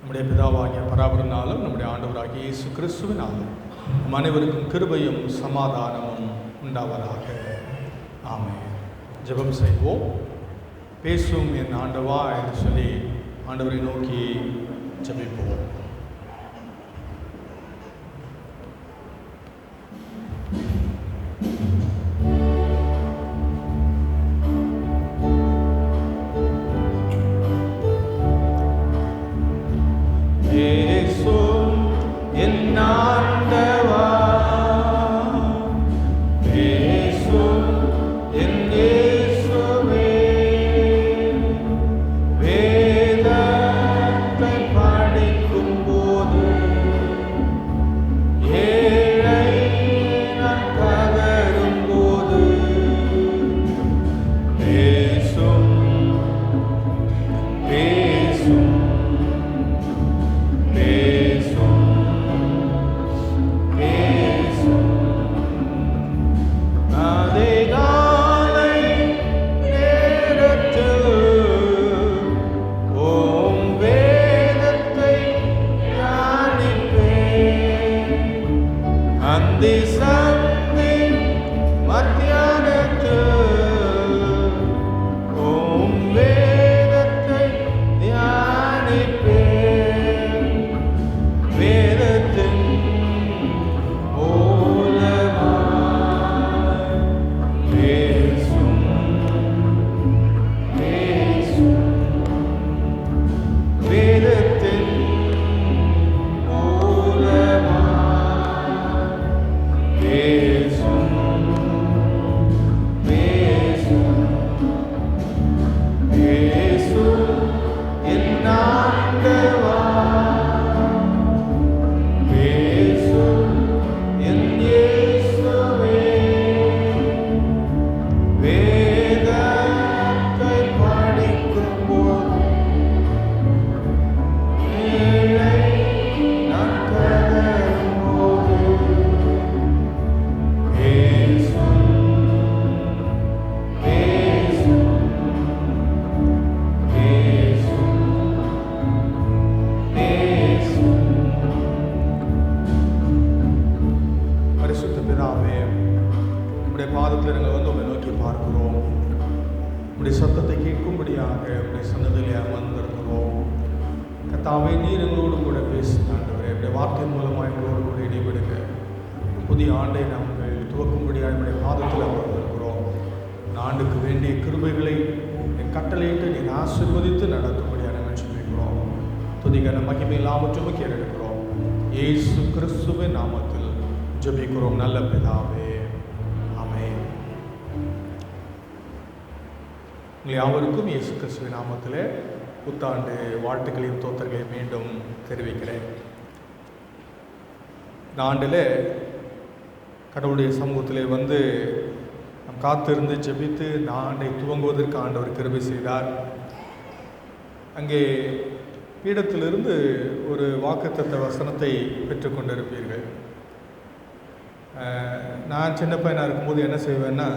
நம்முடைய பிதாவாகிய பராபரனாலும் நம்முடைய ஆண்டவராகிய இயேசு கிறிஸ்துவினாலும் நம் அனைவருக்கும் கிருபையும் சமாதானமும் உண்டாவதாக. ஆமென். ஜெபம் செய்வோம். பேசும் என் ஆண்டவா என்று சொல்லி ஆண்டவரை நோக்கி ஜெபிப்போம். இயேசு கிறிஸ்துவின் நாமத்தில் ஜெபிக்கிறோம் நல்ல பிதாவே. ஆமென். உங்கள் யாவருக்கும் இயேசு கிறிஸ்துவின் நாமத்திலே புத்தாண்டு வாழ்த்துக்களையும் தோத்தர்களையும் மீண்டும் தெரிவிக்கிறேன். இந்த ஆண்டில் கடவுளுடைய சமூகத்திலே வந்து நாம் காத்திருந்து ஜெபித்து இந்த ஆண்டை துவங்குவதற்கு ஆண்டவர் கிருபை செய்தார். அங்கே பீடத்திலிருந்து ஒரு வாக்குத்தத்த வசனத்தை பெற்றுக்கொண்டிருப்பீர்கள். நான் சின்ன பையனாக இருக்கும்போது என்ன செய்வேன்னா,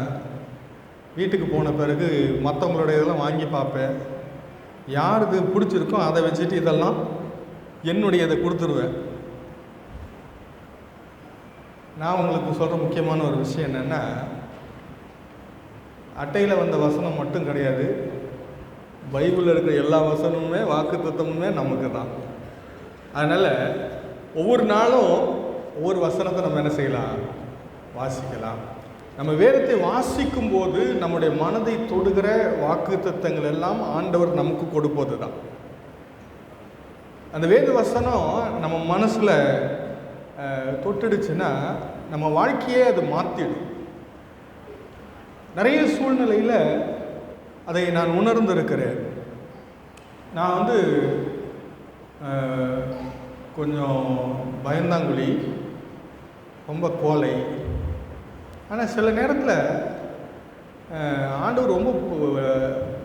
வீட்டுக்கு போன பிறகு மற்றவங்களுடைய இதெல்லாம் வாங்கி பார்ப்பேன். யார் இது பிடிச்சிருக்கோ அதை வச்சுட்டு இதெல்லாம் என்னுடைய இதை கொடுத்துருவேன். நான் உங்களுக்கு சொல்கிற முக்கியமான ஒரு விஷயம் என்னென்னா, அட்டையில் வந்த வசனம் மட்டும் கிடையாது, பைபிளில் இருக்கிற எல்லா வசனமுமே வாக்குத்தத்தமுமே நமக்கு தான். அதனால் ஒவ்வொரு நாளும் ஒவ்வொரு வசனத்தை நம்ம என்ன செய்யலாம், வாசிக்கலாம். நம்ம வேதத்தை வாசிக்கும் போது நம்முடைய மனதை தொடுகிற வாக்குத்தத்தங்கள் எல்லாம் ஆண்டவர் நமக்கு கொடுப்பது தான். அந்த வேத வசனம் நம்ம மனசில் தொட்டுடுச்சுன்னா நம்ம வாழ்க்கையே அது மாற்றிடும். நிறைய சூழ்நிலையில் அதை நான் உணர்ந்திருக்கிறேன். நான் வந்து கொஞ்சம் பயந்தாங்குழி, ரொம்ப கோலை. ஆனால் சில நேரத்தில் ஆண்டவர் ரொம்ப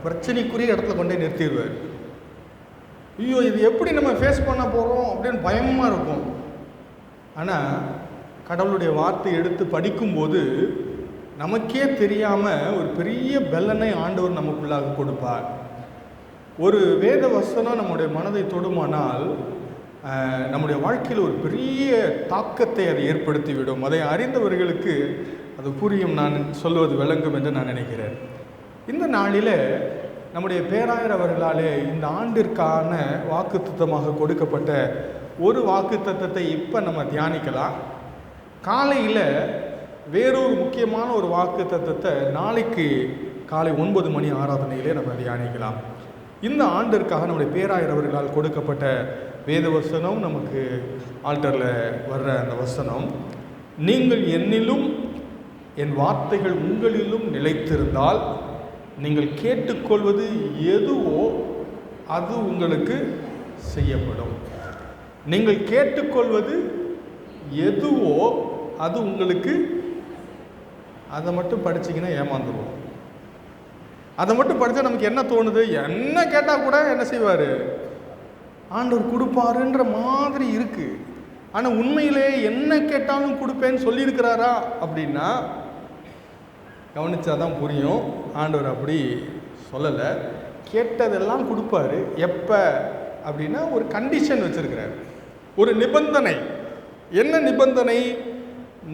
பிரச்சனைக்குரிய இடத்துல கொண்டே நிறுத்திடுவார். ஐயோ, இது எப்படி நம்ம ஃபேஸ் பண்ண போகிறோம் அப்படின்னு பயமாக இருக்கும். ஆனால் கடவுளுடைய வார்த்தை எடுத்து படிக்கும்போது நமக்கே தெரியாமல் ஒரு பெரிய பெலனை ஆண்டவர் நமக்குள்ளாக கொடுப்பார். ஒரு வேத வசனம் நம்முடைய மனதை தொடுமானால் நம்முடைய வாழ்க்கையில் ஒரு பெரிய தாக்கத்தை அது ஏற்படுத்திவிடும். அதை அறிந்தவர்களுக்கு அது புரியும், நான் சொல்வது விளங்கும் என்று நான் நினைக்கிறேன். இந்த நாளில் நம்முடைய பேராயர் அவர்களாலே இந்த ஆண்டிற்கான வாக்குத்தத்தமாக கொடுக்கப்பட்ட ஒரு வாக்குத்தத்தத்தை இப்போ நம்ம தியானிக்கலாம். காலையில் வேறொரு முக்கியமான ஒரு வாக்குத்தத்தத்தை நாளைக்கு காலை 9 மணி ஆராதனையிலே நம்ம தியானிக்கலாம். இந்த ஆண்டிற்காக நம்முடைய பேராயர் அவர்களால் கொடுக்கப்பட்ட வேத வசனம், நமக்கு ஆல்டரில் வர்ற அந்த வசனம், நீங்கள் என்னிலும் என் வார்த்தைகள் உங்களிலும் நிலைத்திருந்தால் நீங்கள் கேட்டுக்கொள்வது எதுவோ அது உங்களுக்கு செய்யப்படும். நீங்கள் கேட்டுக்கொள்வது எதுவோ அது உங்களுக்கு. அதை மட்டும் படிச்சிங்கன்னா ஏமாந்துருவோம். அதை மட்டும் படித்தா நமக்கு என்ன தோணுது? என்ன கேட்டால் கூட என்ன செய்வார்? ஆண்டவர் கொடுப்பாருன்ற மாதிரி இருக்குது. ஆனால் உண்மையிலே என்ன கேட்டாலும் கொடுப்பேன்னு சொல்லியிருக்கிறாரா அப்படின்னா கவனிச்சாதான் புரியும். ஆண்டவர் அப்படி சொல்லலை. கேட்டதெல்லாம் கொடுப்பாரு. எப்போ அப்படின்னா ஒரு கண்டிஷன் வச்சிருக்கிறார், ஒரு நிபந்தனை. என்ன நிபந்தனை?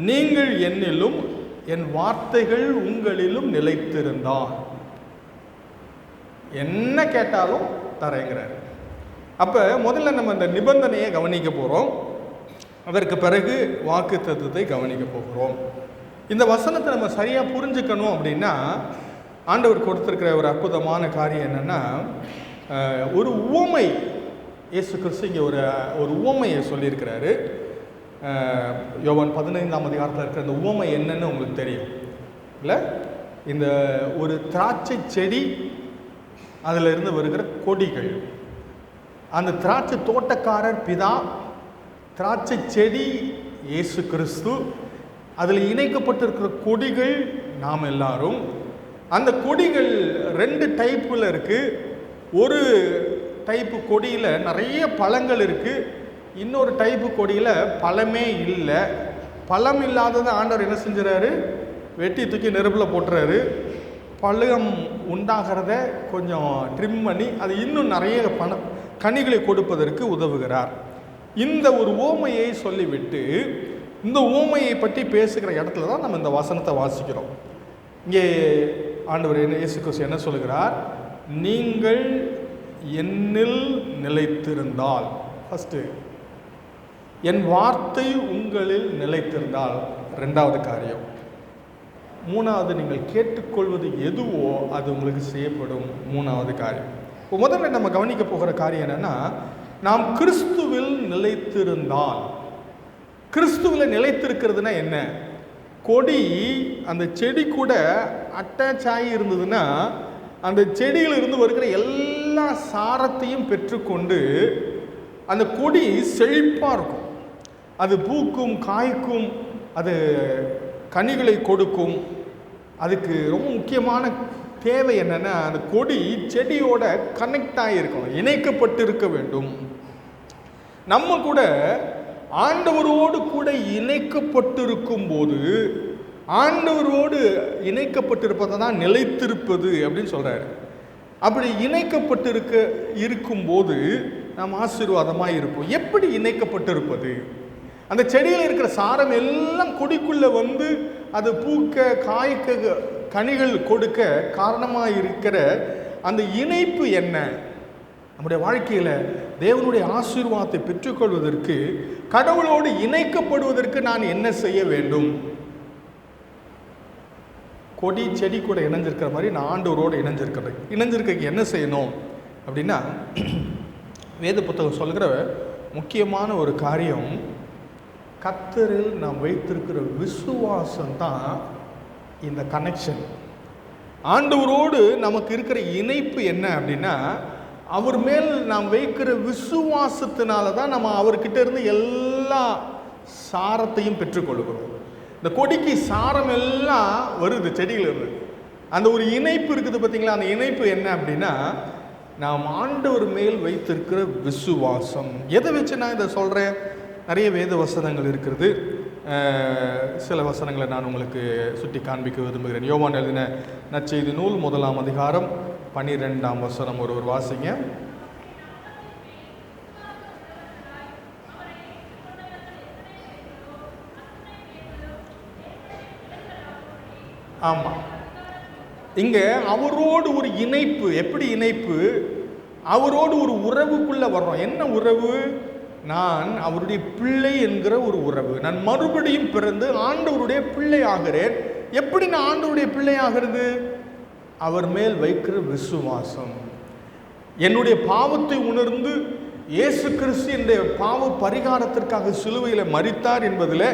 நீங்கள் என்னிலும் என் வார்த்தைகள் உங்களிலும் நிலைத்திருந்தால் என்ன கேட்டாலும் தரேங்கிறார். அப்போ முதல்ல நம்ம இந்த நிபந்தனையை கவனிக்க போகிறோம். அதற்கு பிறகு வாக்குத்தத்தத்தை கவனிக்க போகிறோம். இந்த வசனத்தை நம்ம சரியாக புரிஞ்சுக்கணும் அப்படின்னா ஆண்டவர் கொடுத்துருக்கிற ஒரு அற்புதமான காரியம் என்னென்னா, ஒரு உவமை. இயேசு கிறிஸ்து இங்கே ஒரு உவமையை சொல்லியிருக்கிறாரு. யோவான் 15ஆம் அதிகாரத்தில் இருக்கிற இந்த உவமை என்னன்னு உங்களுக்கு தெரியும் இல்லை? இந்த ஒரு திராட்சை செடி, அதில் இருந்து வருகிற கொடிகள். அந்த திராட்சை தோட்டக்காரர் பிதா, திராட்சை செடி இயேசு கிறிஸ்து, அதில் இணைக்கப்பட்டிருக்கிற கொடிகள் நாம் எல்லாரும். அந்த கொடிகள் 2 டைப்பில் இருக்குது. ஒரு டைப்பு கொடியில் நிறைய பழங்கள் இருக்குது, இன்னொரு டைப்பு கொடியில் பழமே இல்லை. பழம் இல்லாததை ஆண்டவர் என்ன செஞ்சுறாரு? வெட்டி தூக்கி நெருப்பில் போட்டுறாரு. பழம் உண்டாகிறத கொஞ்சம் ட்ரிம் பண்ணி அது இன்னும் நிறைய கனிகளை கொடுப்பதற்கு உதவுகிறார். இந்த ஒரு ஓமையை சொல்லிவிட்டு இந்த ஓமையை பற்றி பேசுகிற இடத்துல தான் நம்ம இந்த வசனத்தை வாசிக்கிறோம். இங்கே ஆண்டவர் இயேசு கிறிஸ்து என்ன சொல்லுகிறார்? நீங்கள் என்னில் நிலைத்திருந்தால், ஃபஸ்ட்டு என் வார்த்தை உங்களில் நிலைத்திருந்தால், 2வது காரியம். 3வது, நீங்கள் கேட்டுக்கொள்வது எதுவோ அது உங்களுக்கு செய்யப்படும், 3வது காரியம். இப்போ முதல்ல நம்ம கவனிக்க போகிற காரியம் என்னென்னா, நாம் கிறிஸ்துவில் நிலைத்திருந்தால். கிறிஸ்துவில் நிலைத்திருக்கிறதுனா என்ன? கொடி அந்த செடி கூட அட்டாச் ஆகி இருந்ததுன்னா அந்த செடியிலிருந்து வருகிற எல்லா சாரத்தையும் பெற்றுக்கொண்டு அந்த கொடி செழிப்பாக இருக்கும். அது பூக்கும், காய்க்கும், அது கனிகளை கொடுக்கும். அதுக்கு ரொம்ப முக்கியமான தேவை என்னென்னா, அந்த கொடி செடியோட கனெக்ட் ஆகியிருக்கணும், இணைக்கப்பட்டு இருக்க வேண்டும். நம்ம கூட ஆண்டவரோடு கூட இணைக்கப்பட்டிருக்கும் போது, ஆண்டவரோடு இணைக்கப்பட்டிருப்பதை தான் நிலைத்திருப்பது அப்படின்னு சொல்கிறாரு. அப்படி இருக்கும்போது நாம் ஆசீர்வாதமாக இருப்போம். எப்படி இணைக்கப்பட்டிருப்பது? அந்த செடியில் இருக்கிற சாரம் எல்லாம் கொடிக்குள்ளே வந்து அது பூக்க, காய்க்க, கனிகள் கொடுக்க காரணமாக இருக்கிற அந்த இணைப்பு என்ன? நம்முடைய வாழ்க்கையில் தேவனுடைய ஆசீர்வாதத்தை பெற்றுக்கொள்வதற்கு, கடவுளோடு இணைக்கப்படுவதற்கு நான் என்ன செய்ய வேண்டும்? கொடி செடி கூட இணைஞ்சிருக்கிற மாதிரி நான் ஆண்டவரோடு இணைஞ்சிருக்க என்ன செய்யணும் அப்படின்னா, வேத புத்தகம் சொல்கிற முக்கியமான ஒரு காரியம், கர்த்தரில் நாம் வைத்திருக்கிற விசுவாசம் தான் இந்த கனெக்ஷன். ஆண்டவரோடு நமக்கு இருக்கிற இணைப்பு என்ன அப்படின்னா, அவர் மேல் நாம் வைக்கிற விசுவாசத்தினால தான் நம்ம அவர்கிட்ட இருந்து எல்லா சாரத்தையும் பெற்றுக்கொள்கிறோம். இந்த கொடிக்கு சாரம் எல்லாம் வருது செடியிலிருந்து. அந்த ஒரு இணைப்பு இருக்குது பார்த்தீங்களா? அந்த இணைப்பு என்ன அப்படின்னா, நாம் ஆண்டவர் மேல் வைத்திருக்கிற விசுவாசம். எதை வச்சு நான் இதை சொல்கிறேன்? நிறைய வேத வசனங்கள் இருக்கிறது. சில வசனங்களை நான் உங்களுக்கு சுட்டி காண்பிக்க விரும்புகிறேன். யோவான் எழுதின நற்செய்தி நூல் 1ஆம் அதிகாரம் 12ஆம் வசனம் ஒருவர் வாசிங்க. ஆமா, இங்க அவரோடு ஒரு இணைப்பு. எப்படி இணைப்பு? அவரோடு ஒரு உறவுக்குள்ள வர்றோம். என்ன உறவு? நான் அவருடைய பிள்ளை என்கிற ஒரு உறவு. நான் மறுபடியும் பிறந்து ஆண்டவருடைய பிள்ளை ஆகிறேன். எப்படி நான் ஆண்டவருடைய பிள்ளை ஆகிறது? அவர் மேல் வைக்கிற விசுவாசம். என்னுடைய பாவத்தை உணர்ந்து இயேசு கிறிஸ்து என்னுடைய பாவ பரிகாரத்திற்காக சிலுவையில் மரித்தார் என்பதில்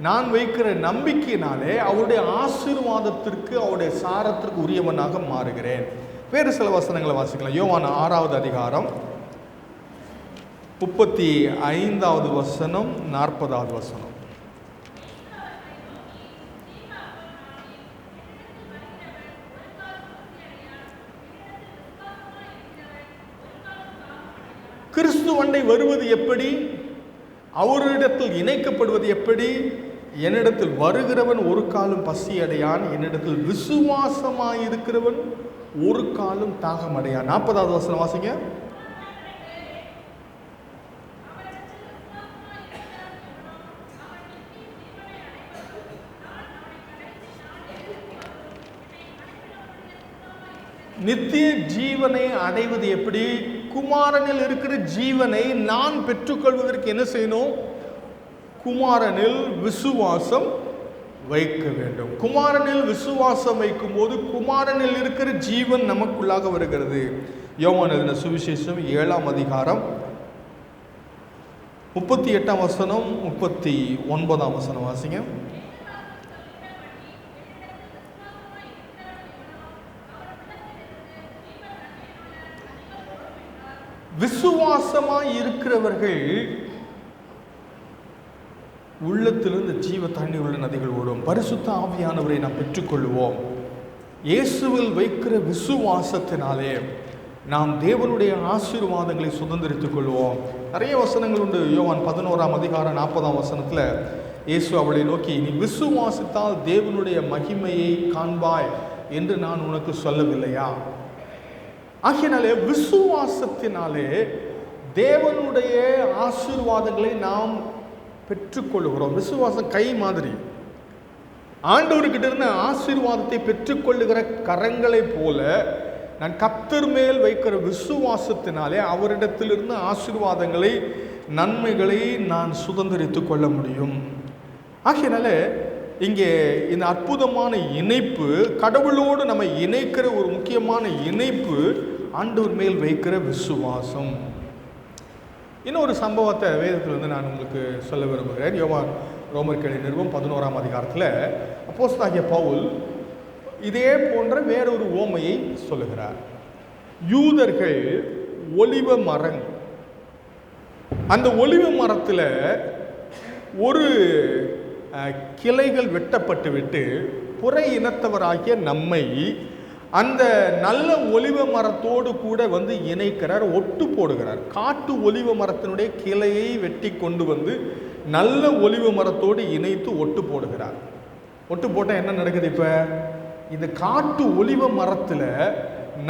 நான் வைக்கிற நம்பிக்கையினாலே அவருடைய ஆசீர்வாதத்திற்கு, அவருடைய சாரத்திற்கு உரியவனாக மாறுகிறேன். வேறு சில வசனங்களை வாசிக்கலாம். யோவான் 6வது அதிகாரம் 35வது வசனம், 40வது வசனம். கிறிஸ்துவண்டை வருவது எப்படி? அவரிடத்தில் இணைக்கப்படுவது எப்படி? என்னிடத்தில் வருகிறவன் ஒரு காலம் பசி அடையான், என்னிடத்தில் விசுவாசமாயிருக்கிறவன் ஒரு காலம் தாகம் அடையான். 40வது வசனம் வாசிங்க. நித்திய ஜீவனை அடைவது எப்படி? குமாரனில் இருக்கிற ஜீவனை நான் பெற்றுக்கொள்வதற்கு என்ன செய்யணும்? குமாரனில் விசுவாசம் வைக்க வேண்டும். குமாரனில் விசுவாசம் வைக்கும் போது குமாரனில் இருக்கிற ஜீவன் நமக்குள்ளாக வருகிறது. யோவான் எழுதின சுவிசேஷம் 7ஆம் அதிகாரம் 38ஆம் வசனம், 39ஆம் வசனம் வாசிங்க. விசுவாசமாய் இருக்கிறவர்கள் உள்ளத்திலிருந்து ஜீவ தண்ணீர் உள்ள நதிகள் ஓடும். பரிசுத்த ஆவியானவரை நாம் பெற்றுக்கொள்வோம். இயேசுவில் வைக்கிற விசுவாசத்தினாலே நாம் தேவனுடைய ஆசீர்வாதங்களை சுதந்திரித்துக் கொள்வோம். நிறைய வசனங்கள் உண்டு. யோவான் 11ஆம் அதிகாரம் 40ஆம் வசனத்தில் இயேசு அவளை நோக்கி, நீ விசுவாசித்தால் தேவனுடைய மகிமையை காண்பாய் என்று நான் உனக்கு சொல்லவில்லையா? ஆகையினாலே விசுவாசத்தினாலே தேவனுடைய ஆசீர்வாதங்களை நாம் பெற்றுக்கொள்ளுகிறோம். விசுவாசம் கை மாதிரி. ஆண்டவர்கிட்ட இருந்த ஆசீர்வாதத்தை பெற்றுக்கொள்ளுகிற கரங்களை போல நான் கர்த்தர் மேல் வைக்கிற விசுவாசத்தினாலே அவரிடத்திலிருந்து ஆசீர்வாதங்களை, நன்மைகளை நான் சுதந்திரித்து கொள்ள முடியும். ஆகையினால இங்கே இந்த அற்புதமான இணைப்பு, கடவுளோடு நம்ம இணைக்கிற ஒரு முக்கியமான இணைப்பு ஆண்டவர் மேல் வைக்கிற விசுவாசம். இன்னொரு சம்பவத்தை வேதத்தில் நான் உங்களுக்கு சொல்ல விரும்புகிறேன். ரோமர்கள் நிருபம் 11ஆம் அதிகாரத்தில் அப்போஸ்தலனாகிய பவுல் இதே போன்ற வேறொரு உவமையை சொல்லுகிறார். யூதர்கள் ஒலிவ மரம், அந்த ஒலிவ மரத்தில் ஒரு கிளைகள் வெட்டப்பட்டு விட்டு புற இனத்தவராகிய நம்மை அந்த நல்ல ஒலிவ மரத்தோடு கூட வந்து இணைக்கிறார், ஒட்டு போடுகிறார். காட்டு ஒலிவ மரத்தினுடைய கிளையை வெட்டி கொண்டு வந்து நல்ல ஒலிவ மரத்தோடு இணைத்து ஒட்டு போடுகிறார். ஒட்டு போட்டால் என்ன நடக்குது? இப்போ இந்த காட்டு ஒலிவ மரத்தில்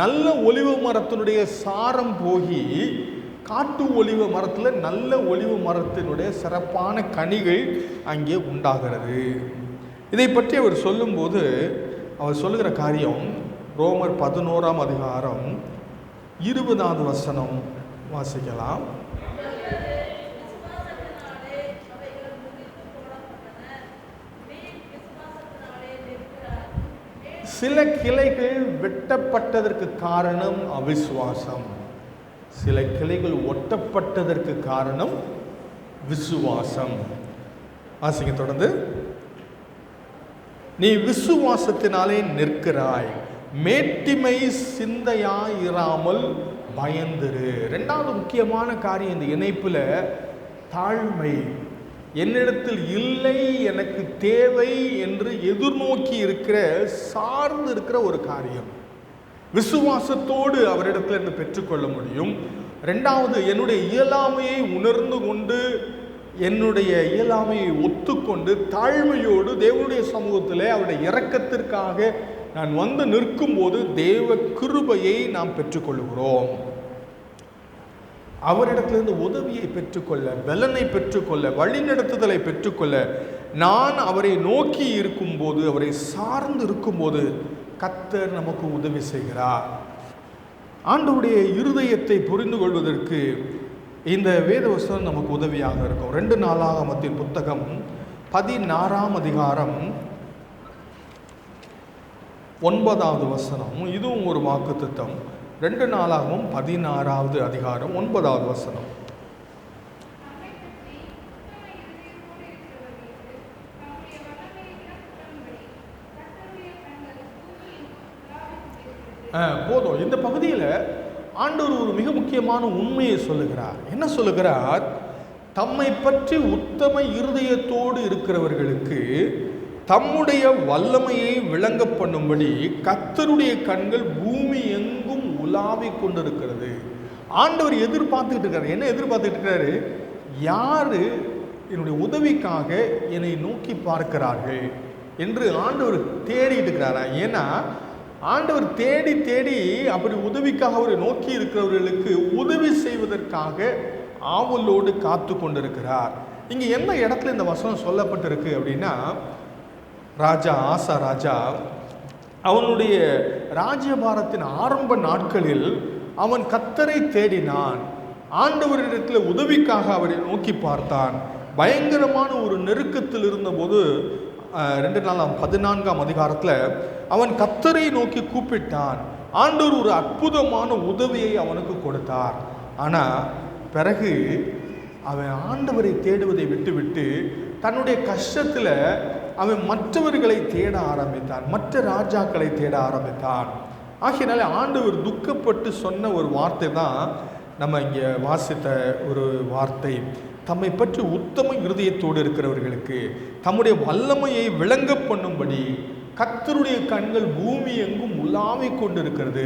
நல்ல ஒலிவ மரத்தினுடைய சாரம் போகி காட்டு ஒலிவ மரத்தில் நல்ல ஒலிவ மரத்தினுடைய சிறப்பான கனிகள் அங்கே உண்டாகிறது. இதை பற்றி அவர் சொல்லும்போது அவர் சொல்லுகிற காரியம் ரோமர் 11ஆம் அதிகாரம் 20வது வசனம் வாசிக்கலாம். சில கிளைகள் வெட்டப்பட்டதற்கு காரணம் அவிசுவாசம், சில கிளைகள் ஒட்டப்பட்டதற்கு காரணம் விசுவாசம். வாசிங்க தொடர்ந்து. நீ விசுவாசத்தினாலே நிற்கிறாய், மேட்டிமை சிந்தையாயிராமல் பயந்திரு. ரெண்டாவது முக்கியமான காரியம் இந்த இணைப்பில் தாழ்மை. என்னிடத்தில் இல்லை, எனக்கு தேவை என்று எதிர்நோக்கி இருக்கிற, சார்ந்து இருக்கிற ஒரு காரியம். விசுவாசத்தோடு அவரிடத்தில் இருந்து பெற்றுக்கொள்ள முடியும். ரெண்டாவது, என்னுடைய இயலாமையை உணர்ந்து கொண்டு, என்னுடைய இயலாமையை ஒத்துக்கொண்டு தாழ்மையோடு தேவனுடைய சமூகத்தில் அவருடைய இரக்கத்திற்காக நான் வந்து நிற்கும்போது தேவ கிருபையை நாம் பெற்றுக்கொள்கிறோம். அவரிடத்திலிருந்து உதவியை பெற்றுக்கொள்ள, பலனை பெற்றுக்கொள்ள, வழிநடத்துதலை பெற்றுக்கொள்ள, நான் அவரை நோக்கி இருக்கும்போது, அவரை சார்ந்து இருக்கும்போது கர்த்தர் நமக்கு உதவி செய்கிறார். ஆண்டவருடைய இருதயத்தை புரிந்து கொள்வதற்கு இந்த வேதவசனம் நமக்கு உதவியாக இருக்கும். 2 நாளாகமத்தின் புத்தகம் 16ஆம் அதிகாரம் 9வது வசனம். இதுவும் ஒரு வாக்குத்தத்தம். 2 நாளாகமும் 16வது அதிகாரம் 9வது வசனம். போதும். இந்த பகுதியில் ஆண்டவர் ஒரு மிக முக்கியமான உண்மையை சொல்லுகிறார். என்ன சொல்லுகிறார்? தம்மை பற்றி உத்தம இருதயத்தோடு இருக்கிறவர்களுக்கு தம்முடைய வல்லமையை விளங்க பண்ணும்படி கர்த்தருடைய கண்கள் பூமி எங்கும் உலாவிக் கொண்டிருக்கிறது. ஆண்டவர் எதிர்பார்த்துக்கிட்டு இருக்காரு. என்ன எதிர்பார்த்துட்டு இருக்காரு? யாரு என்னுடைய உதவிக்காக என்னை நோக்கி பார்க்கிறார்கள் என்று ஆண்டவர் தேடிட்டு இருக்கிறாரா? ஏன்னா ஆண்டவர் தேடி தேடி அப்படி உதவிக்காக அவரை நோக்கி இருக்கிறவர்களுக்கு உதவி செய்வதற்காக ஆவலோடு காத்து கொண்டிருக்கிறார். இங்கே என்ன இடத்துல இந்த வசனம் சொல்லப்பட்டிருக்கு அப்படின்னா, ராஜா ஆசா ராஜா அவனுடைய ராஜ்யபாரத்தின் ஆரம்ப நாட்களில் அவன் கர்த்தரை தேடினான். ஆண்டவரிடத்தில் உதவிக்காக அவரை நோக்கி பார்த்தான். பயங்கரமான ஒரு நெருக்கத்தில் இருந்தபோது 2 நாளாம் 14ஆம் அதிகாரத்தில் அவன் கர்த்தரை நோக்கி கூப்பிட்டான். ஆண்டவர் ஒரு அற்புதமான உதவியை அவனுக்கு கொடுத்தார். ஆனால் பிறகு அவன் ஆண்டவரை தேடுவதை விட்டுவிட்டு தன்னுடைய கஷ்டத்தில் அவன் மற்றவர்களை தேட ஆரம்பித்தான், மற்ற ராஜாக்களை தேட ஆரம்பித்தான். ஆகையினால ஆண்டவர் துக்கப்பட்டு சொன்ன ஒரு வார்த்தை தான் நம்ம இங்கே வாசித்த ஒரு வார்த்தை. தம்மை பற்றி உத்தம இருதயத்தோடு இருக்கிறவர்களுக்கு தம்முடைய வல்லமையை விளங்க பண்ணும்படி கர்த்தருடைய கண்கள் பூமி எங்கும் உலாவிக் கொண்டிருக்கிறது.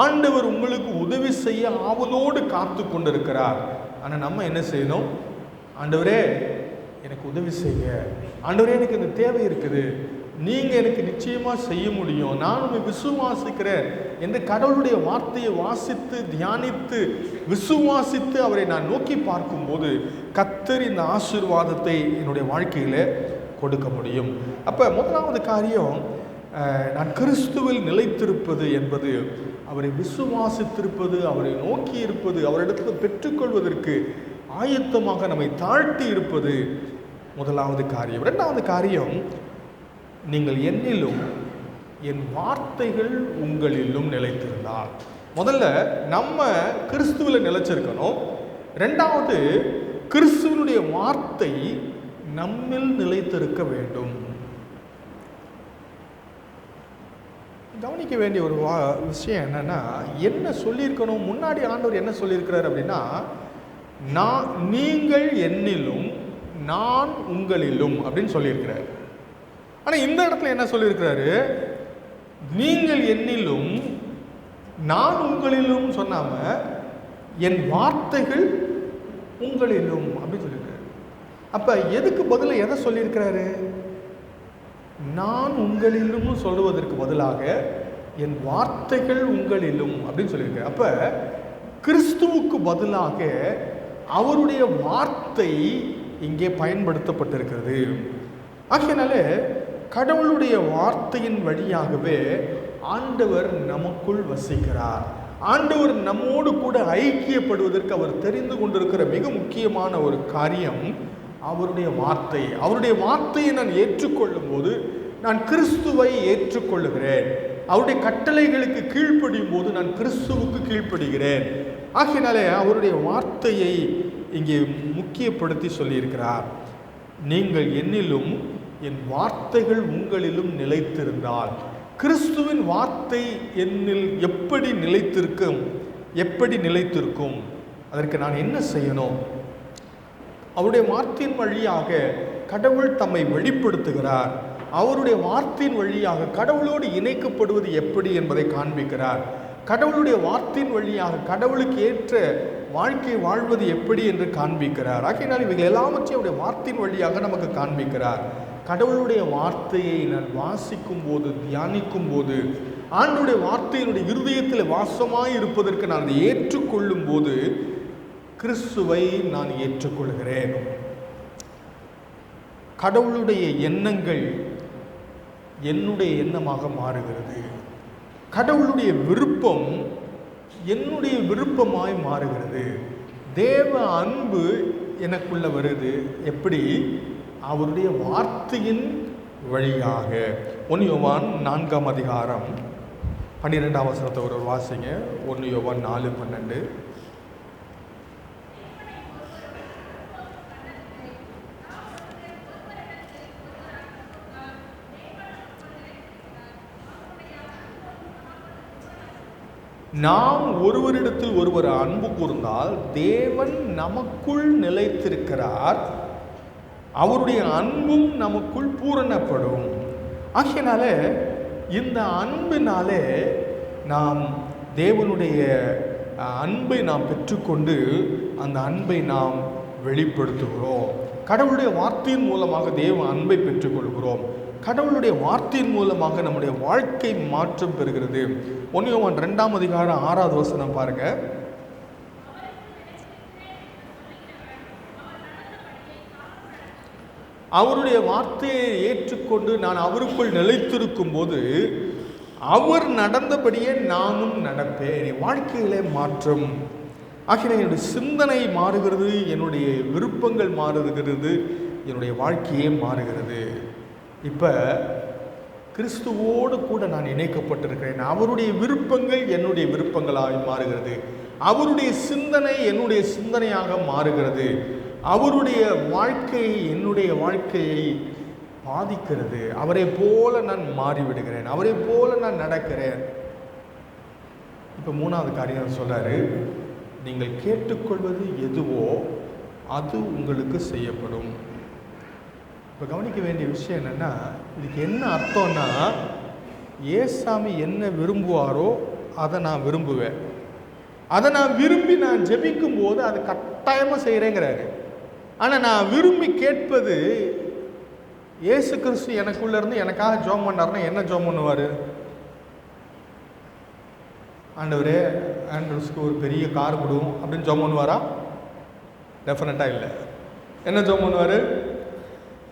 ஆண்டவர் உங்களுக்கு உதவி செய்ய ஆவலோடு காத்து கொண்டிருக்கிறார். ஆனால் நம்ம என்ன செய்யணும்? ஆண்டவரே எனக்கு உதவி செய்ய, ஆண்டவரே எனக்கு இந்த தேவை இருக்குது, நீங்கள் எனக்கு நிச்சயமாக செய்ய முடியும், நான் உண்மை விசுவாசிக்கிறேன் என்று கடவுளுடைய வார்த்தையை வாசித்து தியானித்து விசுவாசித்து அவரை நான் நோக்கி பார்க்கும்போது கர்த்தர் இந்த ஆசீர்வாதத்தை என்னுடைய வாழ்க்கையில் கொடுக்க முடியும். அப்போ முதலாவது காரியம், நான் கிறிஸ்துவில் நிலைத்திருப்பது என்பது அவரை விசுவாசித்திருப்பது, அவரை நோக்கி இருப்பது, அவரிடத்தில் பெற்றுக்கொள்வதற்கு ஆயத்தமாக நம்மை தாழ்த்தி இருப்பது முதலாவது காரியம். 2வது காரியம், நீங்கள் என்னிலும் என் வார்த்தைகள் உங்களிலும் நிலைத்திருந்தால். முதல்ல நம்ம கிறிஸ்துவில் நிலைச்சிருக்கணும். 2வது கிறிஸ்துவனுடைய வார்த்தை நம்மில் நிலைத்திருக்க வேண்டும். கவனிக்க வேண்டிய ஒரு விஷயம் என்னன்னா, என்ன சொல்லியிருக்கணும்? முன்னாடி ஆண்டவர் என்ன சொல்லியிருக்கிறார் அப்படின்னா, நீங்கள் என்னிலும் நான் உங்களிலும் அப்படின்னு சொல்லியிருக்கிறார். ஆனால் இந்த இடத்துல என்ன சொல்லியிருக்கிறாரு? நீங்கள் என்னிலும் நான் உங்களிலும் சொன்னாம என் வார்த்தைகள் உங்களிலும் அப்படின்னு சொல்லியிருக்கிறாரு. அப்ப எதுக்கு பதிலாக எதை சொல்லியிருக்கிறாரு? நான் உங்களிலும் சொல்லுவதற்கு பதிலாக என் வார்த்தைகள் உங்களிலும் அப்படின்னு சொல்லியிருக்காரு. அப்ப கிறிஸ்துவுக்கு பதிலாக அவருடைய வார்த்தை இங்கே பயன்படுத்தப்பட்டிருக்கிறது. ஆகையினால கடவுளுடைய வார்த்தையின் வழியாகவே ஆண்டவர் நமக்குள் வசிக்கிறார். ஆண்டவர் நம்மோடு கூட ஐக்கியப்படுவதற்கு அவர் தெரிந்து கொண்டிருக்கிற மிக முக்கியமான ஒரு காரியம் அவருடைய வார்த்தை. அவருடைய வார்த்தையை நான் ஏற்றுக்கொள்ளும் போது நான் கிறிஸ்துவை ஏற்றுக்கொள்ளுகிறேன். அவருடைய கட்டளைகளுக்கு கீழ்ப்படியும் போது நான் கிறிஸ்துவுக்கு கீழ்ப்படுகிறேன். ஆகையினாலே அவருடைய வார்த்தையை இங்கே முக்கியப்படுத்தி சொல்லியிருக்கிறார். நீங்கள் என்னிலும் என் வார்த்தைகள் உங்களிலும் நிலைத்திருந்தால். கிறிஸ்துவின் வார்த்தை என்னில் எப்படி நிலைத்திருக்கும்? அதற்கு நான் என்ன செய்யணும்? அவருடைய வார்த்தையின் வழியாக கடவுள் தம்மை வெளிப்படுத்துகிறார். அவருடைய வார்த்தையின் வழியாக கடவுளோடு இணைக்கப்படுவது எப்படி என்பதை காண்பிக்கிறார். கடவுளுடைய வார்த்தையின் வழியாக கடவுளுக்கு ஏற்ற வாழ்க்கை வாழ்வது எப்படி என்று காண்பிக்கிறார். ஆகையினால் இவைகள் எல்லாவற்றையும் அவருடைய வார்த்தையின் வழியாக நமக்கு காண்பிக்கிறார். கடவுளுடைய வார்த்தையை நான் வாசிக்கும் போது, தியானிக்கும் போது, ஆண்டவருடைய வார்த்தையினுடைய இருதயத்தில் வாசமாய் இருப்பதற்கு நான் அதை ஏற்றுக்கொள்ளும் போது கிறிஸ்துவை நான் ஏற்றுக்கொள்கிறேன். கடவுளுடைய எண்ணங்கள் என்னுடைய எண்ணமாக மாறுகிறது. கடவுளுடைய விருப்பம் என்னுடைய விருப்பமாய் மாறுகிறது. தேவ அன்பு எனக்குள்ள வருது. எப்படி? அவருடைய வார்த்தையின் வழியாக. 1 யோவான் 4ஆம் அதிகாரம் 12ஆம் வசனத்தை ஒரு வாசிங்க. 1 யோவான் 4:12. நாம் ஒருவரிடத்தில் ஒருவர் அன்பு கூர்ந்தால் தேவன் நமக்குள் நிலைத்திருக்கிறார், அவருடைய அன்பும் நமக்குள் பூரணப்படும். ஆகையினால இந்த அன்பினாலே நாம் தேவனுடைய அன்பை நாம் பெற்றுக்கொண்டு அந்த அன்பை நாம் வெளிப்படுத்துகிறோம். கடவுளுடைய வார்த்தையின் மூலமாக தேவ அன்பை பெற்றுக்கொள்கிறோம். கடவுளுடைய வார்த்தையின் மூலமாக நம்முடைய வாழ்க்கை மாற்றம் பெறுகிறது. 1 யோவான் 2ஆம் அதிகாரம் 6வது வசனம் பாருங்க. அவருடைய வார்த்தையை ஏற்றுக்கொண்டு நான் அவருக்குள் நிலைத்திருக்கும் போது அவர் நடந்தபடியே நானும் நடப்பேன். வாழ்க்கையிலே மாற்றம். ஆகிய என்னுடைய சிந்தனை மாறுகிறது, என்னுடைய விருப்பங்கள் மாறுகிறது, என்னுடைய வாழ்க்கையே மாறுகிறது. இப்போ கிறிஸ்துவோடு கூட நான் இணைக்கப்பட்டிருக்கிறேன். அவருடைய விருப்பங்கள் என்னுடைய விருப்பங்களாக மாறுகிறது. அவருடைய சிந்தனை என்னுடைய சிந்தனையாக மாறுகிறது. அவருடைய வாழ்க்கை என்னுடைய வாழ்க்கையை பாதிக்கிறது. அவரை போல நான் மாறிவிடுகிறேன். அவரை போல நான் நடக்கிறேன். இப்போ 3வது காரியம் சொல்றாரு, நீங்கள் கேட்டுக்கொள்வது எதுவோ அது உங்களுக்கு செய்யப்படும். இப்போ கவனிக்க வேண்டிய விஷயம் என்னென்னா, இதுக்கு என்ன அர்த்தம்னா, ஏசாமி என்ன விரும்புவாரோ அதை நான் விரும்புவேன். அதை நான் விரும்பி நான் ஜெபிக்கும் போது அது கட்டாயமாக செய்கிறேங்கிறாரு. ஆனால் நான் விரும்பி கேட்பது, இயேசு கிறிஸ்து எனக்குள்ளே இருந்து எனக்காக ஜெபம் பண்ணார்னா என்ன ஜெபம் பண்ணுவார்? ஆண்டவரே, ஆண்ட்ரூஸ்க்கு ஒரு பெரிய கார் கொடுக்கும் அப்படின்னு ஜெபம் பண்ணுவாரா? டெஃபினட்டாக இல்லை. என்ன ஜெபம் பண்ணுவார்?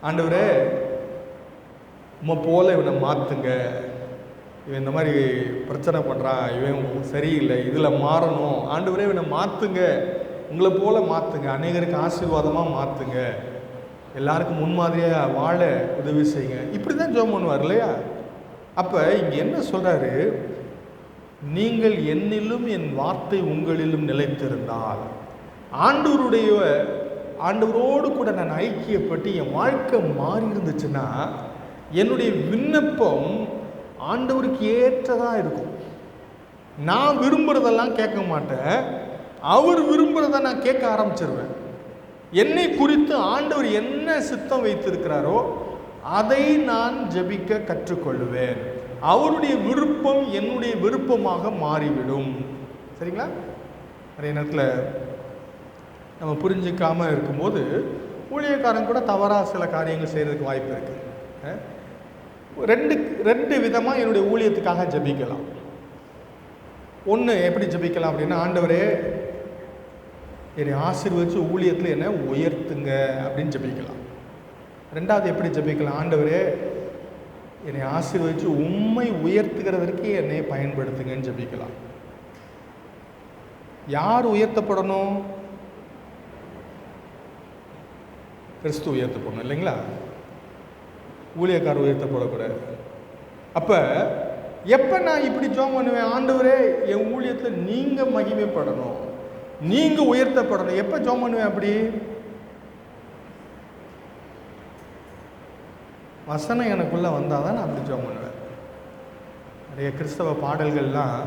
ஆண்டவரே, உம்மை போல இவனை மாற்றுங்க, இவன் இந்த மாதிரி பிரச்சனை பண்ணுறான், இவன் சரியில்லை, இதில் மாறணும், ஆண்டவரே இவனை மாற்றுங்க, உங்களை போல மாற்றுங்க, அநேகருக்கு ஆசீர்வாதமாக மாற்றுங்க, எல்லாருக்கும் முன்மாதிரியாக வாழ உதவி செய்யுங்க. இப்படி தான் ஜெபம் பண்ணுவார் இல்லையா? அப்போ இங்கே என்ன சொல்கிறாரு? நீங்கள் என்னிலும் என் வார்த்தை உங்களிலும் நிலைத்திருந்தால், ஆண்டவரோடு கூட நான் ஐக்கியப்பட்டு என் வாழ்க்கை மாறி இருந்துச்சுன்னா என்னுடைய விண்ணப்பம் ஆண்டவருக்கு ஏற்றதாக இருக்கும். நான் விரும்புகிறதெல்லாம் கேட்க மாட்டேன், அவர் விரும்புகிறத நான் கேட்க ஆரம்பிச்சிருவேன். என்னை குறித்து ஆண்டவர் என்ன சித்தம் வைத்திருக்கிறாரோ அதை நான் ஜெபிக்க கற்றுக்கொள்வேன். அவருடைய விருப்பம் என்னுடைய விருப்பமாக மாறிவிடும். சரிங்களா? நிறைய நேரத்தில் நம்ம புரிஞ்சிக்காமல் இருக்கும்போது ஊழியக்காரங்க கூட தவறாக சில காரியங்கள் செய்கிறதுக்கு வாய்ப்பு இருக்குது. ரெண்டு விதமாக என்னுடைய ஊழியத்துக்காக ஜெபிக்கலாம். ஒன்று எப்படி ஜெபிக்கலாம் அப்படின்னா, ஆண்டவரே என்னை ஆசீர்வதிச்சு ஊழியத்தில் என்னை உயர்த்துங்க அப்படின்னு ஜெபிக்கலாம். ரெண்டாவது எப்படி ஜெபிக்கலாம்? ஆண்டவரே என்னை ஆசீர்வதிச்சு உம்மை உயர்த்துகிறதற்கு என்னை பயன்படுத்துங்கன்னு ஜெபிக்கலாம். யார் உயர்த்தப்படணும்? கிறிஸ்து உயர்த்தப்படணும் இல்லைங்களா? ஊழியக்காரர் உயர்த்தப்படக்கூடாது. அப்போ எப்போ நான் இப்படி ஜெபம் பண்ணுவேன்? ஆண்டவரே என் ஊழியத்தில் நீங்கள் மகிமைப்படணும், நீங்கள் உயர்த்தப்படணும். எப்போ ஜெபம் பண்ணுவேன்? அப்படி வசனம் எனக்குள்ளே வந்தால் தான் நான் அப்படி ஜெபம் பண்ணுவேன். நிறைய கிறிஸ்தவ பாடல்கள்லாம்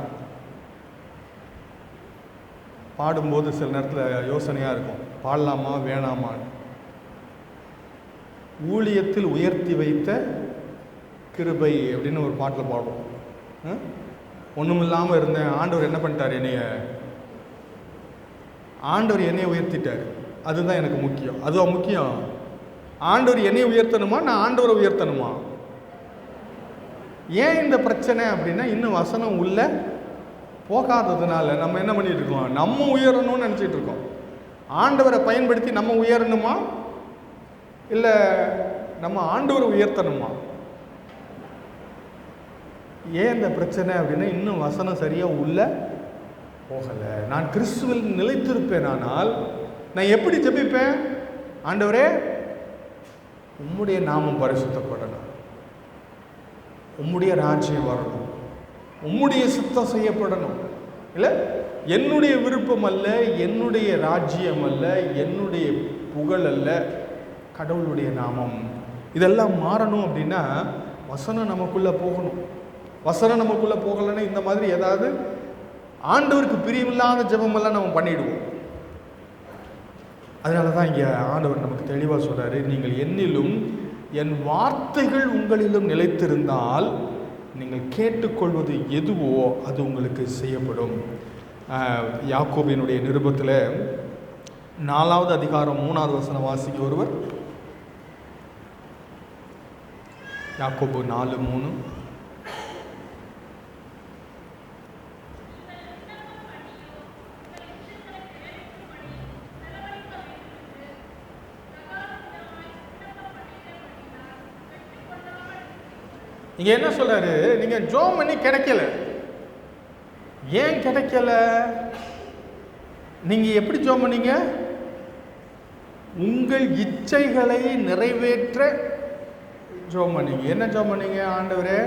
பாடும்போது சில நேரத்தில் யோசனையாக இருக்கும், பாடலாமா வேணாமான்னு. ஊழியத்தில் உயர்த்தி வைத்த கிருபை அப்படின்னு ஒரு பாட்டில் பாடுவோம். ஒன்றுமில்லாமல் இருந்தேன், ஆண்டவர் என்ன பண்ணிட்டார்? ஆண்டவர் என்னைய உயர்த்திட்டார். அதுதான் எனக்கு முக்கியம். அதுவா முக்கியம்? ஆண்டவர் என்னை உயர்த்தணுமா, நான் ஆண்டவரை உயர்த்தணுமா? ஏன் இந்த பிரச்சனை அப்படின்னா, இன்னும் வசனம் உள்ள போகாததுனால நம்ம என்ன பண்ணிட்டு இருக்கோம், நம்ம உயரணும்னு நினச்சிட்டு இருக்கோம். ஆண்டவரை பயன்படுத்தி நம்ம உயரணுமா, இல்லை நம்ம ஆண்டவரை உயர்த்தணுமா? ஏன் இந்த பிரச்சனை அப்படின்னா, இன்னும் வசனம் சரியாக உள்ள போகலை. நான் கிறிஸ்துவில் நிலைத்திருப்பேன். ஆனால் நான் எப்படி ஜெபிப்பேன்? ஆண்டவரே, உம்முடைய நாமம் பரிசுத்தப்படணும், உம்முடைய ராஜ்யம் வரணும், உம்முடைய சித்தம் செய்யப்படணும். இல்லை என்னுடைய விருப்பம் அல்ல, என்னுடைய ராஜ்யம் அல்ல, என்னுடைய புகழ் அல்ல, கடவுளுடைய நாமம். இதெல்லாம் மாறணும் அப்படின்னா வசனம் நமக்குள்ளே போகணும். வசனம் நமக்குள்ளே போகலைன்னா இந்த மாதிரி ஏதாவது ஆண்டவருக்கு பிரியமில்லாத ஜெபமெல்லாம் நம்ம பண்ணிடுவோம். அதனால தான் இங்கே ஆண்டவர் நமக்கு தெளிவாக சொல்கிறாரு, நீங்கள் என்னிலும் என் வார்த்தைகள் உங்களிலும் நிலைத்திருந்தால் நீங்கள் கேட்டுக்கொள்வது எதுவோ அது உங்களுக்கு செய்யப்படும். யாக்கோபினுடைய நிருபத்தில் 4வது அதிகாரம் 3வது வசனம் வாசிக்க ஒருவர். யாக்கோபு 4:3. இங்க என்ன சொல்றாரு, நீங்க ஜெபம் பண்ணி கிடைக்கல. ஏன் கிடைக்கல? நீங்க எப்படி ஜெபம் பண்ணீங்க? உங்கள் இச்சைகளை நிறைவேற்ற ஜெபம் பண்ணீங்க. என்ன ஜெபம் பண்ணீங்க? ஆண்டவரே,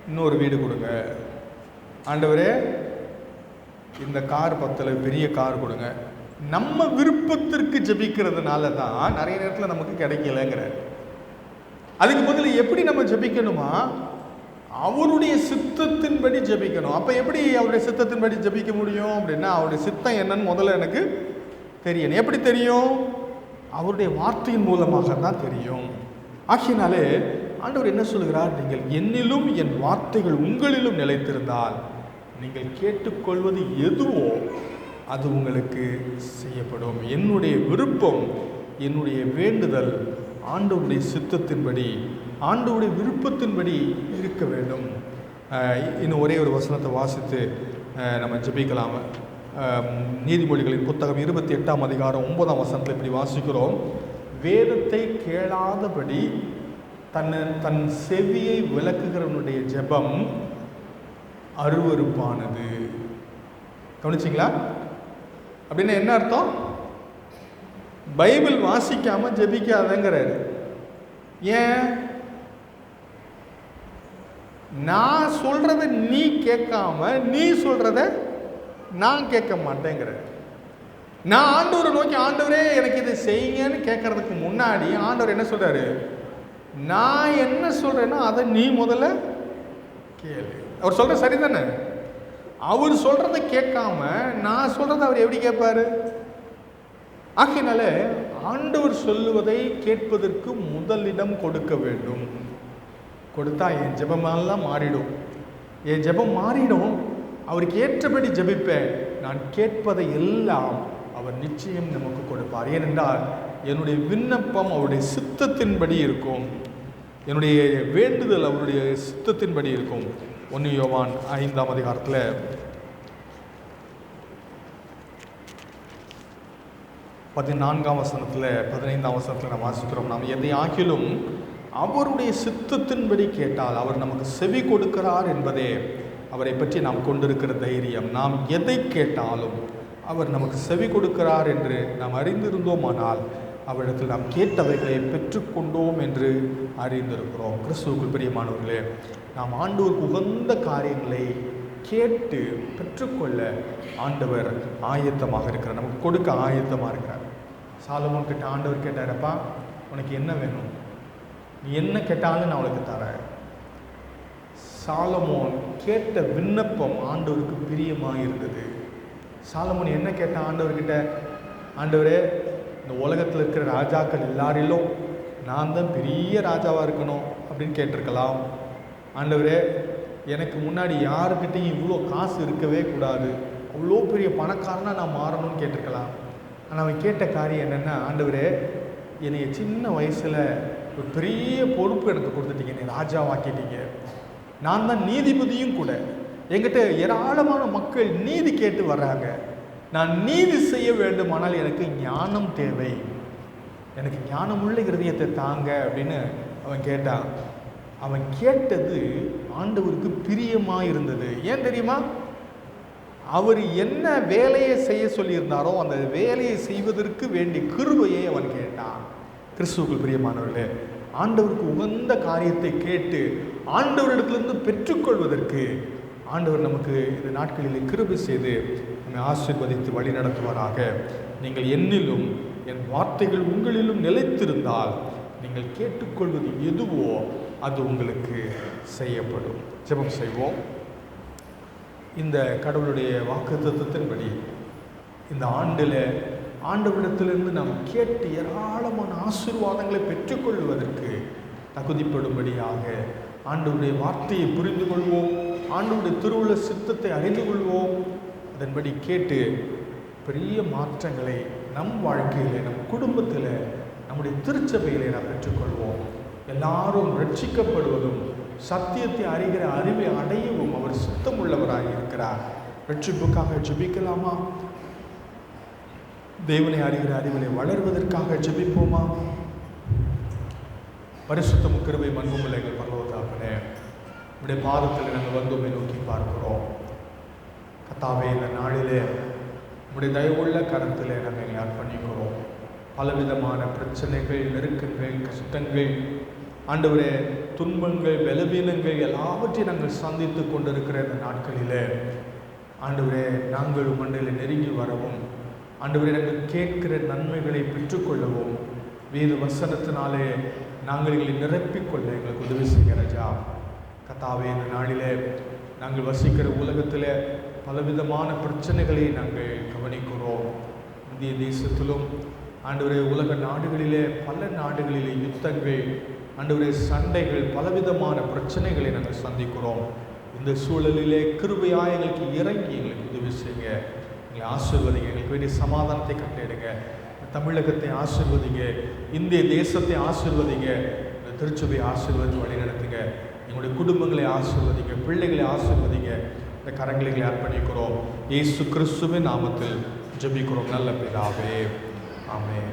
இன்னொரு வீடு கொடுங்க. ஆண்டவரே, இந்த கார் பத்தல, பெரிய கார் கொடுங்க. நம்ம விருப்பத்திற்கு ஜெபிக்கிறதுனால தான் நிறைய நேரத்தில் நமக்கு கிடைக்கலங்கிற. அதுக்கு பதில் எப்படி நம்ம ஜெபிக்கணுமா, அவருடைய சித்தத்தின்படி ஜெபிக்கணும். அப்போ எப்படி அவருடைய சித்தத்தின்படி ஜெபிக்க முடியும் அப்படின்னா, அவருடைய சித்தம் என்னன்னு முதல்ல எனக்கு தெரியணும். எப்படி தெரியும்? அவருடைய வார்த்தையின் மூலமாக தான் தெரியும். ஆகினாலே ஆண்டவர் என்ன சொல்கிறார், நீங்கள் என்னிலும் என் வார்த்தைகள் உங்களிலும் நிலைத்திருந்தால் நீங்கள் கேட்டுக்கொள்வது எதுவோ அது உங்களுக்கு செய்யப்படும். என்னுடைய விருப்பம், என்னுடைய வேண்டுதல் ஆண்டவருடைய சித்தத்தின்படி, ஆண்டவருடைய விருப்பத்தின்படி இருக்க வேண்டும். இன்னும் ஒரே ஒரு வசனத்தை வாசித்து நம்ம ஜெபிக்கலாம். நீதிமொழிகளின் புத்தகம் 28ஆம் அதிகாரம் 9ஆம் வசனத்தில் இப்படி வாசிக்கிறோம், வேதத்தை கேளாதபடி தன் செவியை விளக்குகிறவனுடைய ஜெபம் அருவருப்பானது. கவனிச்சிங்களா? அப்படின்னா என்ன அர்த்தம்? பைபிள் வாசிக்காம ஜெபிக்காதங்கிறாரு. ஏன்? நான் சொல்றத நீ கேட்காம நீ சொல்றத நான் கேட்க மாட்டேங்கிற. நான் ஆண்டவரை நோக்கி, ஆண்டவரே எனக்கு இதை செய்யுங்கன்னு கேட்கறதுக்கு முன்னாடி ஆண்டவர் என்ன சொல்றாரு, நான் என்ன சொல்றேன்னா அதை நீ முதல்ல கேளு. அவர் சொல்ற சரிதானே? அவர் சொல்றத கேட்காம நான் சொல்றத அவர் எப்படி கேட்பாரு? ஆகையினால ஆண்டவர் சொல்லுவதை கேட்பதற்கு முதலிடம் கொடுக்க வேண்டும். கொடுத்தா என் ஜெபமெல்லாம் மாறிடும். என் ஜெபம் மாறிடும். அவருக்கு ஏற்றபடி ஜெபிப்பேன். நான் கேட்பதை எல்லாம் அவர் நிச்சயம் நமக்கு கொடுப்பார். ஏனென்றால் என்னுடைய விண்ணப்பம் அவருடைய சித்தத்தின்படி இருக்கும். என்னுடைய வேண்டுதல் அவருடைய சித்தத்தின்படி இருக்கும். 1 யோவான் 5ஆம் அதிகாரத்தில் 14ஆம் வசனத்தில் 15ஆம் வசனத்தில் நாம் வாசிக்கிறோம், நாம் எதை ஆகிலும் அவருடைய சித்தத்தின்படி கேட்டால் அவர் நமக்கு செவி கொடுக்கிறார் என்பதே அவரை பற்றி நாம் கொண்டிருக்கிற தைரியம். நாம் எதை கேட்டாலும் அவர் நமக்கு செவி கொடுக்கிறார் என்று நாம் அறிந்திருந்தோமானால் அவரிடத்தில் நாம் கேட்டவைகளை பெற்றுக்கொண்டோம் என்று அறிந்திருக்கிறோம். கிறிஸ்துவுக்குள் பிரியமானவர்களே, நாம் ஆண்டவருக்கு உகந்த காரியங்களை கேட்டு பெற்றுக்கொள்ள ஆண்டவர் ஆயத்தமாக இருக்கிறார், நமக்கு கொடுக்க ஆயத்தமாக இருக்கிறார். சாலமோன் கிட்ட ஆண்டவர் கேட்டாரப்பா, உனக்கு என்ன வேணும்? நீ என்ன கேட்டாலும் நான் உனக்கு தரேன். சாலமோன் கேட்ட விண்ணப்பம் ஆண்டவருக்கு பிரியமாக இருந்தது. சாலமோன் என்ன கேட்ட ஆண்டவர்கிட்ட? ஆண்டவரே, இந்த உலகத்தில் இருக்கிற ராஜாக்கள் எல்லாரிலும் நான் தான் பெரிய ராஜாவாக இருக்கணும் அப்படின்னு கேட்டிருக்கலாம். ஆண்டவரே, எனக்கு முன்னாடி யாருக்கிட்டையும் இவ்வளோ காசு இருக்கவே கூடாது, அவ்வளோ பெரிய பணக்காரனாக நான் மாறணும்னு கேட்டிருக்கலாம். ஆனால் அவன் கேட்ட காரியம் என்னென்னா, ஆண்டவரே என்னைய சின்ன வயசில் ஒரு பெரிய பொறுப்பு எனக்கு கொடுத்துட்டீங்க, என்னை ராஜாவாக்கிட்டீங்க, நான் தான் நீதிபதியும் கூட, என்கிட்ட ஏராளமான மக்கள் நீதி கேட்டு வர்றாங்க, நான் நீதி செய்ய வேண்டுமானால் எனக்கு ஞானம் தேவை, எனக்கு ஞானமுள்ள இருதயத்தை தாங்க அப்படின்னு அவன் கேட்டான். அவன் கேட்டது ஆண்டவருக்கு பிரியமாக இருந்தது. ஏன் தெரியுமா? அவர் என்ன வேலையை செய்ய சொல்லியிருந்தாரோ அந்த வேலையை செய்வதற்கு வேண்டிய கிருபையை அவன் கேட்டான். கிறிஸ்துவுக்குள் பிரியமானவர்களே, ஆண்டவருக்கு உகந்த காரியத்தை கேட்டு ஆண்டவரிடத்திலிருந்து பெற்றுக்கொள்வதற்கு ஆண்டவர் நமக்கு இந்த நாட்களில் கிருபை செய்து நம்மை ஆசீர்வதித்து வழி நடத்துவாராக. நீங்கள் என்னிலும் என் வார்த்தைகள் உங்களிலும் நிலைத்திருந்தால் நீங்கள் கேட்டுக்கொள்வது எதுவோ அது உங்களுக்கு செய்யப்படும். ஜெபம் செய்வோம். இந்த கடவுளுடைய வாக்குத்தத்தத்தின்படி இந்த ஆண்டில் ஆண்டவரிடத்திலிருந்து நாம் கேட்டு ஏராளமான ஆசீர்வாதங்களை பெற்றுக்கொள்வதற்கு தகுதிப்படும்படியாக ஆண்டவருடைய வார்த்தையை புரிந்து கொள்வோம், ஆண்டவருடைய திருவுள்ள சித்தத்தை அறிந்து கொள்வோம். அதன்படி கேட்டு பெரிய மாற்றங்களை நம் வாழ்க்கையில், நம் குடும்பத்தில், நம்முடைய திருச்சபையிலே நாம் பெற்றுக்கொள்வோம். எல்லாரும் ரட்சிக்கப்படுவதும் சத்தியத்தை அறிகிற அறிவை அடையவும் அவர் சித்தம் உள்ளவராக இருக்கிறார். ரட்சிப்புக்காக ஜெபிக்கலாமா? தேவனை அறிகிற அறிவிலை வளர்வதற்காக ஜெபிப்போமா? பரிசுத்தமும் கிருபை மன்னும் எங்கள் பரலோகத்தாகவே, உடைய பாதத்தில் நாங்கள் வந்து நோக்கி பார்க்கிறோம். கர்த்தாவே, இந்த நாளிலே உடைய தயவுள்ள கரத்திலே நாங்கள் எங்களை அர்ப்பணிக்கிறோம். பலவிதமான பிரச்சனைகள், நெருக்கங்கள், கஷ்டங்கள், ஆண்டவரே துன்பங்கள், பலவீனங்கள் எல்லாவற்றையும் நாங்கள் சந்தித்து கொண்டிருக்கிற இந்த நாட்களில் ஆண்டவரே நாங்கள் மண்ணில் நெருங்கி வரவும், ஆண்டவரே நாங்கள் கேட்கிற நன்மைகளை பெற்றுக்கொள்ளவும் வேத வசனத்தினாலே நாங்கள் எங்களை நிரப்பிக்கொள்ள எங்களுக்கு உதவி செய்கிற ராஜா. கர்த்தாவே, இந்த நாளிலே நாங்கள் வசிக்கிற உலகத்தில் பலவிதமான பிரச்சனைகளை நாங்கள் கவனிக்கிறோம். இந்திய தேசத்திலும் ஆண்டவரே உலக நாடுகளிலே பல நாடுகளிலே யுத்தங்கள், ஆண்டவரே சண்டைகள், பலவிதமான பிரச்சனைகளை நாங்கள் சந்திக்கிறோம். இந்த சூழலிலே கிருபையாக எங்களுக்கு இறங்கி எங்களுக்கு உதவி செய்யுங்க, எங்களை ஆசீர்வதிங்க, எங்களுக்கு வேண்டிய சமாதானத்தை கட்டளையிடுங்க. தமிழகத்தை ஆசீர்வதிங்க, இந்திய தேசத்தை ஆசீர்வதிங்க, இந்த திருச்சபையை ஆசீர்வதித்து வழி நடத்துங்க. எங்களுடைய குடும்பங்களை ஆசீர்வதிங்க, பிள்ளைகளை ஆசீர்வதிங்க. இந்த கரங்களை அர்ப்பணிக்கிறோம். இயேசு கிறிஸ்துவின் நாமத்தில் ஜெபிக்கிறோம் நல்ல பிதாவே. ஆமென்.